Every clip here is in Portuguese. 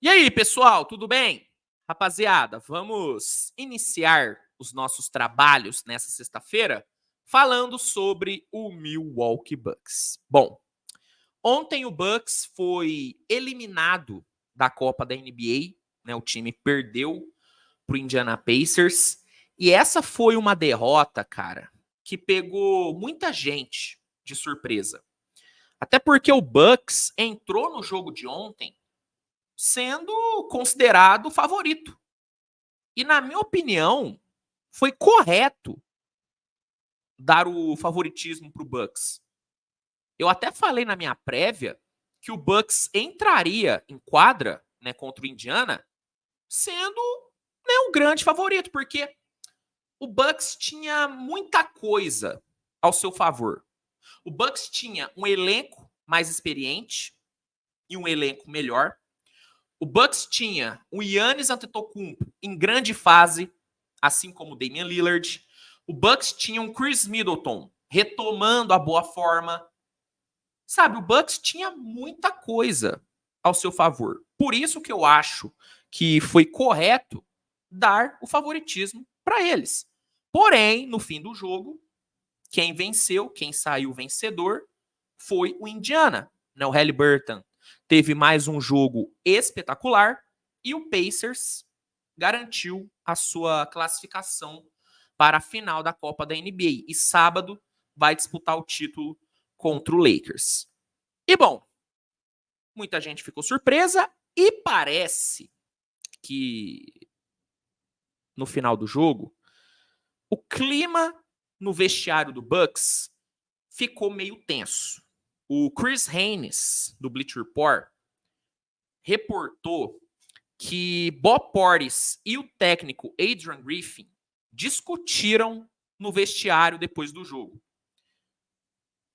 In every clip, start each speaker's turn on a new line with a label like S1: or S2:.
S1: E aí, pessoal, tudo bem? Rapaziada, vamos iniciar os nossos trabalhos nessa sexta-feira falando sobre o Milwaukee Bucks. Bom, ontem o Bucks foi eliminado da Copa da NBA, né? O time perdeu pro Indiana Pacers e essa foi uma derrota, cara, que pegou muita gente de surpresa. Até porque o Bucks entrou no jogo de ontem sendo considerado favorito. E, na minha opinião, foi correto dar o favoritismo para o Bucks. Eu até falei na minha prévia que o Bucks entraria em quadra, né, contra o Indiana sendo, né, um grande favorito, porque o Bucks tinha muita coisa ao seu favor. O Bucks tinha um elenco mais experiente e um elenco melhor. O Bucks tinha o Giannis Antetokounmpo em grande fase, assim como o Damian Lillard. O Bucks tinha um Chris Middleton retomando a boa forma. Sabe, o Bucks tinha muita coisa ao seu favor. Por isso que eu acho que foi correto dar o favoritismo para eles. Porém, no fim do jogo, quem venceu, quem saiu vencedor, foi o Indiana. O Haliburton teve mais um jogo espetacular e o Pacers garantiu a sua classificação para a final da Copa da NBA. E sábado vai disputar o título contra o Lakers. E bom, muita gente ficou surpresa e parece que no final do jogo o clima no vestiário do Bucks ficou meio tenso. O Chris Haynes, do Bleacher Report, reportou que Bob Portis e o técnico Adrian Griffin discutiram no vestiário depois do jogo.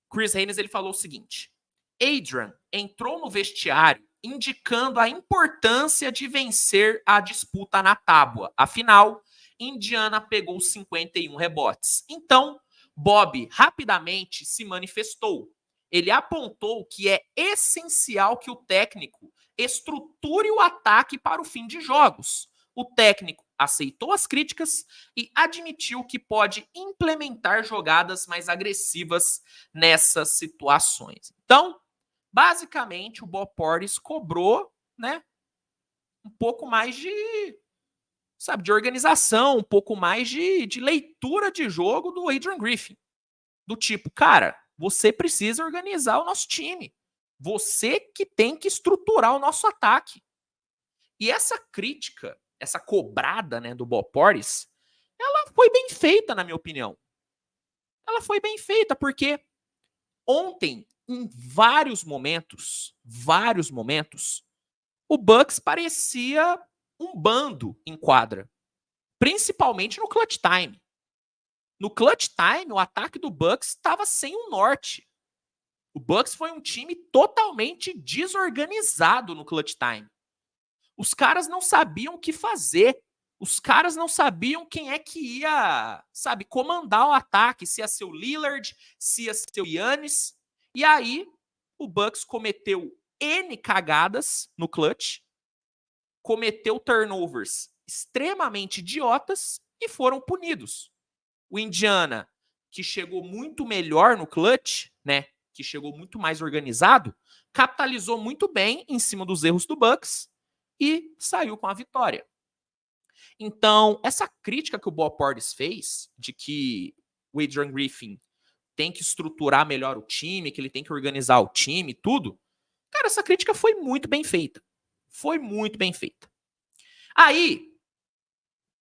S1: Chris Haynes ele falou o seguinte: Adrian entrou no vestiário indicando a importância de vencer a disputa na tábua. Afinal, Indiana pegou 51 rebotes. Então, Bob rapidamente se manifestou. Ele apontou que é essencial que o técnico estruture o ataque para o fim de jogos. O técnico aceitou as críticas e admitiu que pode implementar jogadas mais agressivas nessas situações. Então, basicamente, o Bob Portis cobrou, né, um pouco mais de organização, um pouco mais de leitura de jogo do Adrian Griffin. Do tipo, cara, você precisa organizar o nosso time. Você que tem que estruturar o nosso ataque. E essa crítica, essa cobrada, né, do Bob Portis, ela foi bem feita, na minha opinião. Ela foi bem feita porque ontem, em vários momentos, o Bucks parecia um bando em quadra, principalmente no clutch time. No clutch time, o ataque do Bucks estava sem um norte. O Bucks foi um time totalmente desorganizado no clutch time. Os caras não sabiam o que fazer. Os caras não sabiam quem é que ia, sabe, comandar o ataque, se ia ser o Lillard, se ia ser o Giannis. E aí, o Bucks cometeu N cagadas no clutch, cometeu turnovers extremamente idiotas e foram punidos. O Indiana, que chegou muito melhor no clutch, né, que chegou muito mais organizado, capitalizou muito bem em cima dos erros do Bucks e saiu com a vitória. Então, essa crítica que o Bob Portis fez, de que o Adrian Griffin tem que estruturar melhor o time, que ele tem que organizar o time, tudo, cara, essa crítica foi muito bem feita. Foi muito bem feita. Aí,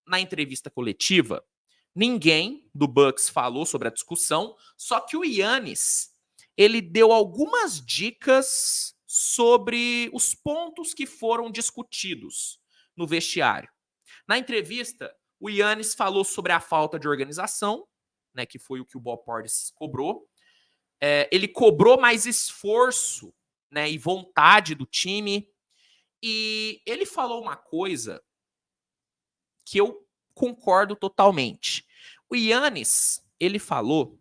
S1: na entrevista coletiva, ninguém do Bucks falou sobre a discussão, só que o Giannis, ele deu algumas dicas sobre os pontos que foram discutidos no vestiário. Na entrevista, o Giannis falou sobre a falta de organização, né, que foi o que o Bob Portis cobrou. Ele cobrou mais esforço, né, e vontade do time. E ele falou uma coisa que eu concordo totalmente. O Giannis, ele falou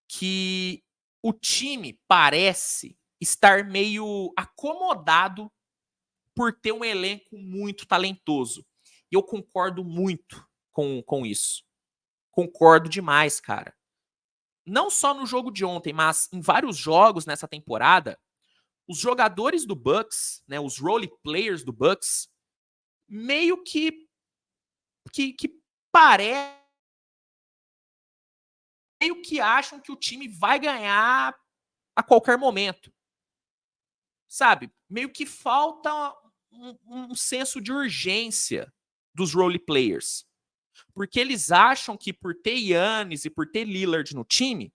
S1: que o time parece estar meio acomodado por ter um elenco muito talentoso. E eu concordo muito com isso. Concordo demais, cara. Não só no jogo de ontem, mas em vários jogos nessa temporada, os jogadores do Bucks, né, os role players do Bucks, meio que parecem, meio que acham que o time vai ganhar a qualquer momento. Sabe? Meio que falta um senso de urgência dos role players. Porque eles acham que por ter Giannis e por ter Lillard no time,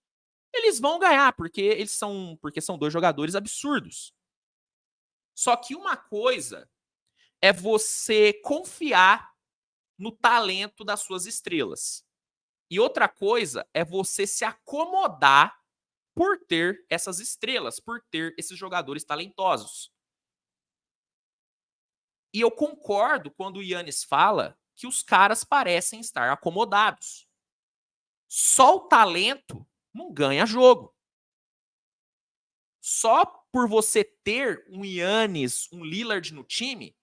S1: eles vão ganhar, porque são dois jogadores absurdos. Só que uma coisa é você confiar no talento das suas estrelas. E outra coisa é você se acomodar por ter essas estrelas, por ter esses jogadores talentosos. E eu concordo quando o Giannis fala que os caras parecem estar acomodados. Só o talento não ganha jogo. Só por você ter um Giannis, um Lillard no time,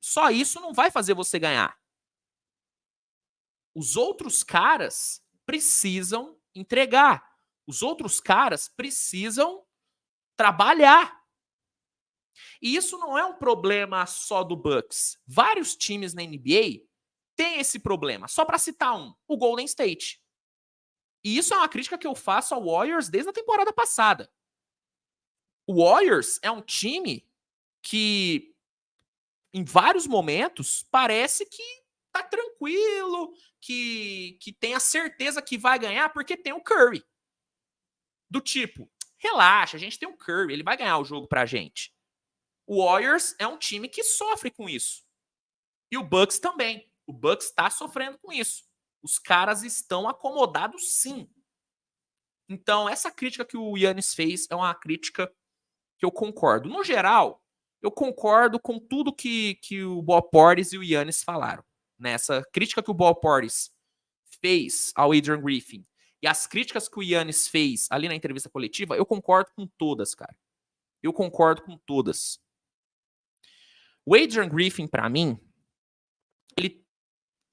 S1: só isso não vai fazer você ganhar. Os outros caras precisam entregar. Os outros caras precisam trabalhar. E isso não é um problema só do Bucks. Vários times na NBA têm esse problema. Só para citar um, o Golden State. E isso é uma crítica que eu faço ao Warriors desde a temporada passada. O Warriors é um time que, em vários momentos, parece que tá tranquilo, que tem a certeza que vai ganhar porque tem o Curry. Do tipo, relaxa, a gente tem o Curry, ele vai ganhar o jogo pra gente. O Warriors é um time que sofre com isso. E o Bucks também. O Bucks está sofrendo com isso. Os caras estão acomodados, sim. Então, essa crítica que o Giannis fez é uma crítica que eu concordo. No geral, eu concordo com tudo que o Bob Portis e o Giannis falaram. Nessa crítica que o Bob Portis fez ao Adrian Griffin e as críticas que o Giannis fez ali na entrevista coletiva, eu concordo com todas, cara. Eu concordo com todas. O Adrian Griffin, para mim, ele,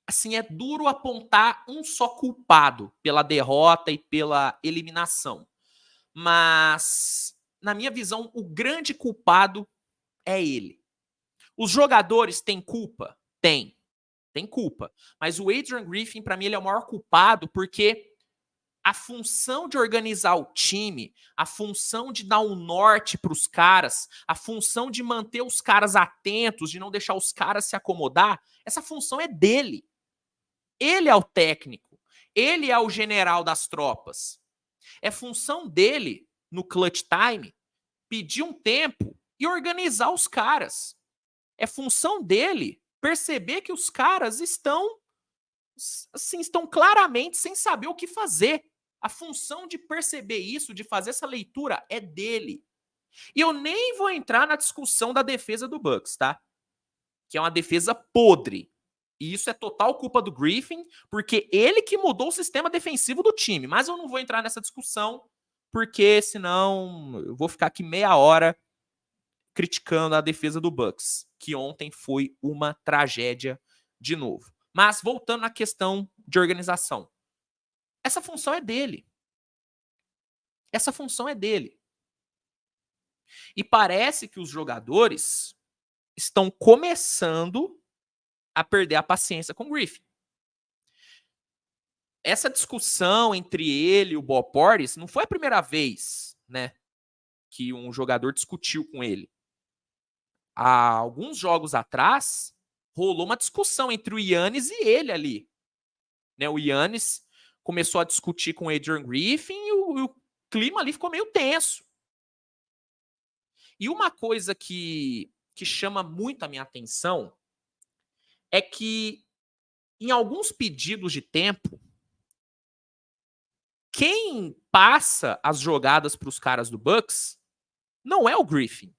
S1: assim, é duro apontar um só culpado pela derrota e pela eliminação. Mas, na minha visão, o grande culpado é ele. Os jogadores têm culpa? Tem culpa. Mas o Adrian Griffin, para mim, ele é o maior culpado porque a função de organizar o time, a função de dar um norte para os caras, a função de manter os caras atentos, de não deixar os caras se acomodar, essa função é dele. Ele é o técnico. Ele é o general das tropas. É função dele, no clutch time, pedir um tempo e organizar os caras. É função dele perceber que os caras estão claramente sem saber o que fazer. A função de perceber isso, de fazer essa leitura, é dele. E eu nem vou entrar na discussão da defesa do Bucks, tá? Que é uma defesa podre. E isso é total culpa do Griffin, porque ele que mudou o sistema defensivo do time. Mas eu não vou entrar nessa discussão, porque senão eu vou ficar aqui meia hora criticando a defesa do Bucks, que ontem foi uma tragédia de novo. Mas voltando à questão de organização. Essa função é dele. Essa função é dele. E parece que os jogadores estão começando a perder a paciência com o Griffin. Essa discussão entre ele e o Bob Portis não foi a primeira vez, né, que um jogador discutiu com ele. Há alguns jogos atrás, rolou uma discussão entre o Giannis e ele ali. Né, o Giannis começou a discutir com o Adrian Griffin e o clima ali ficou meio tenso. E uma coisa que chama muito a minha atenção é que em alguns pedidos de tempo, quem passa as jogadas para os caras do Bucks não é o Griffin,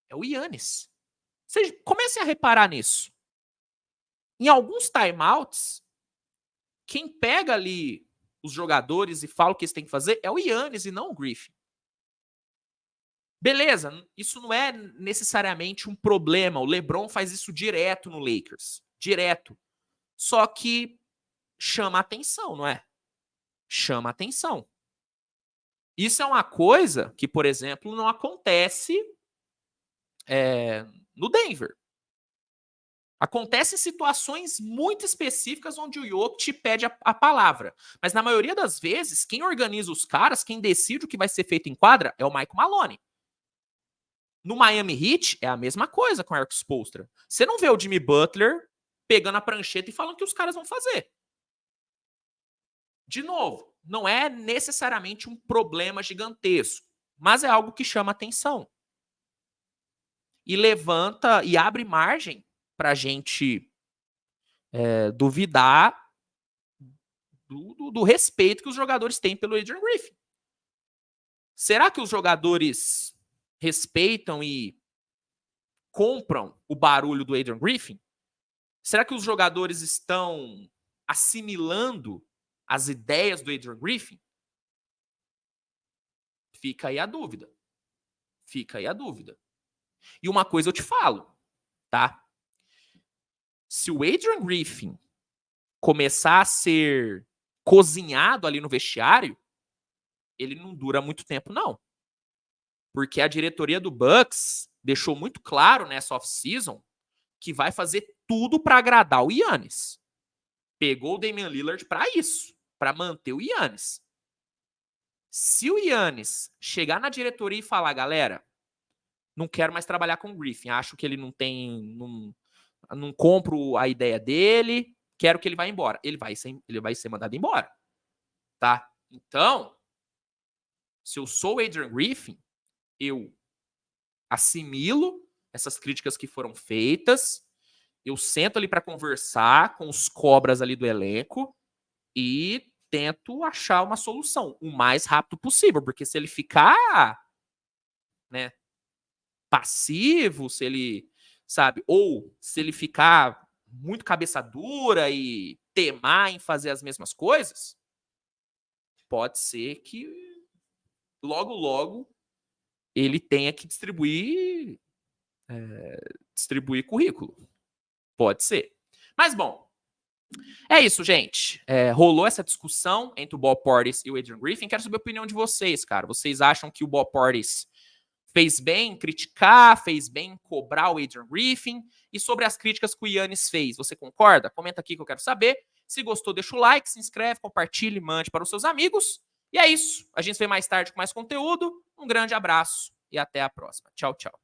S1: é o Giannis. Vocês comecem a reparar nisso. Em alguns timeouts, quem pega ali os jogadores e fala o que eles têm que fazer é o Giannis e não o Griffin. Beleza, isso não é necessariamente um problema. O LeBron faz isso direto no Lakers. Direto. Só que chama atenção, não é? Chama atenção. Isso é uma coisa que, por exemplo, não acontece no Denver. Acontece em situações muito específicas onde o Jokic pede a palavra. Mas na maioria das vezes, quem organiza os caras, quem decide o que vai ser feito em quadra é o Mike Maloney. No Miami Heat, é a mesma coisa com o Erik Spoelstra. Você não vê o Jimmy Butler pegando a prancheta e falando o que os caras vão fazer. De novo, não é necessariamente um problema gigantesco, mas é algo que chama atenção. E levanta e abre margem para a gente duvidar do respeito que os jogadores têm pelo Adrian Griffin. Será que os jogadores respeitam e compram o barulho do Adrian Griffin? Será que os jogadores estão assimilando as ideias do Adrian Griffin? Fica aí a dúvida. Fica aí a dúvida. E uma coisa eu te falo, tá? Se o Adrian Griffin começar a ser cozinhado ali no vestiário, ele não dura muito tempo, não. Porque a diretoria do Bucks deixou muito claro nessa off-season que vai fazer tudo para agradar o Giannis. Pegou o Damian Lillard para isso, para manter o Giannis. Se o Giannis chegar na diretoria e falar, galera, não quero mais trabalhar com o Griffin, acho que ele não compro a ideia dele, quero que ele vá embora. Ele vai ser mandado embora, tá? Então, se eu sou o Adrian Griffin, eu assimilo essas críticas que foram feitas, eu sento ali para conversar com os cobras ali do elenco e tento achar uma solução o mais rápido possível, porque se ele ficar, né, passivo, se ele, sabe, ou se ele ficar muito cabeça dura e teimar em fazer as mesmas coisas, pode ser que logo ele tenha que distribuir currículo. Pode ser. Mas, bom, é isso, gente. Rolou essa discussão entre o Bob Portis e o Adrian Griffin. Quero saber a opinião de vocês, cara. Vocês acham que o Bob Portis fez bem em criticar, fez bem em cobrar o Adrian Griffin? E sobre as críticas que o Giannis fez, você concorda? Comenta aqui que eu quero saber. Se gostou, deixa o like, se inscreve, compartilhe, mande para os seus amigos. E é isso. A gente se vê mais tarde com mais conteúdo. Um grande abraço e até a próxima. Tchau, tchau.